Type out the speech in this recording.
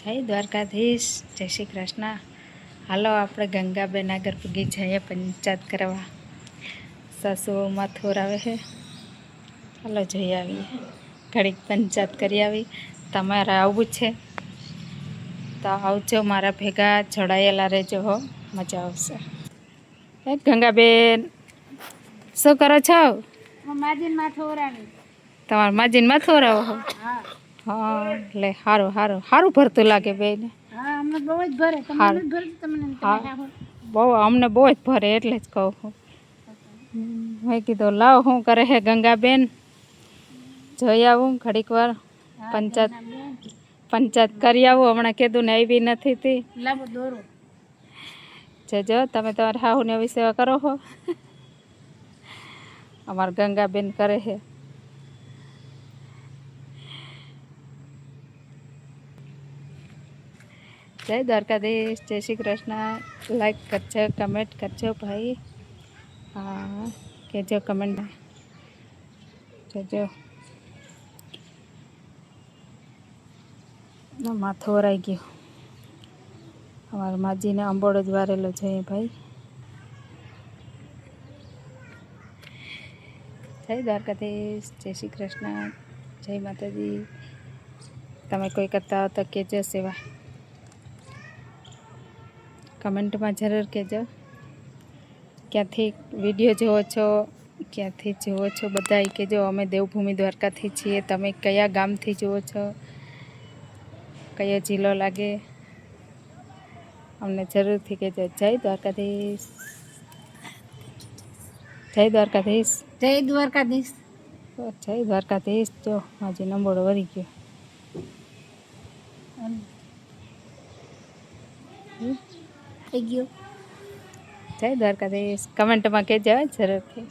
જય દ્વારકાધીશ, જય શ્રી કૃષ્ણ. હાલો આપણે ગંગાબેન આગળ પૂગી જઈએ પંચાયત કરવા. સાસુઓ માથોર આવે છે. હાલો જઈ આવીએ, ઘડીક પંચાયત કરી આવી. તમારે આવવું છે તો આવજો, મારા ભેગા જોડાયેલા રહેજો હો, મજા આવશે. હે ગંગાબેન, શું કરો છો? માજીન માથોર આવી. તમારે માજીને માથોર આવો હો? હા, એટલે સારું સારું સારું ભરતું લાગે બેન. હા, અમને બહુ જ ભરે. તમને જ ભરે તમને? હા, બહુ અમને બહુ જ ભરે, એટલે જ કહું છું. મેં કીધું લાવ શું કરે છે ગંગાબેન, જોઈ આવું ઘડીક વાર. પંચાયત કરી આવું. હમણાં કીધું ને આવી નથી તી. લાવો દોરો. જજો તમે તમારા હાહુને એવી સેવા કરો છો. અમારા ગંગાબેન કરે છે. જય દ્વારકાધીશ, જય શ્રી કૃષ્ણ. લાઈક કરજો, કમેન્ટ કરજો ભાઈ. હા, કહેજો કમેન્ટ જજો. માથું વરાઈ ગયું. અમારા માજીને અંબોડો જ વારેલો છે ભાઈ. જય દ્વારકાધીશ, જય શ્રી કૃષ્ણ, જય માતાજી. તમે કોઈ કરતા હો તો કહેજો સેવા, કમેન્ટમાં જરૂર કહેજો. ક્યાંથી વિડીયો જુઓ છો, ક્યાંથી જુઓ છો બધા કહેજો. અમે દેવભૂમિ દ્વારકાથી છીએ. તમે કયા ગામથી જુઓ છો, કયો જિલ્લો લાગે, અમને જરૂરથી કહેજો. જય દ્વારકાધીશ, જય દ્વારકાધીશ, જય દ્વારકાધીશ. જય દ્વારકાધીશ. જો માજી નંબોડો વળી ગયો. થઈ ગયો. જય દ્વારકાધીશ. કમેન્ટમાં કહેજો જરૂરથી.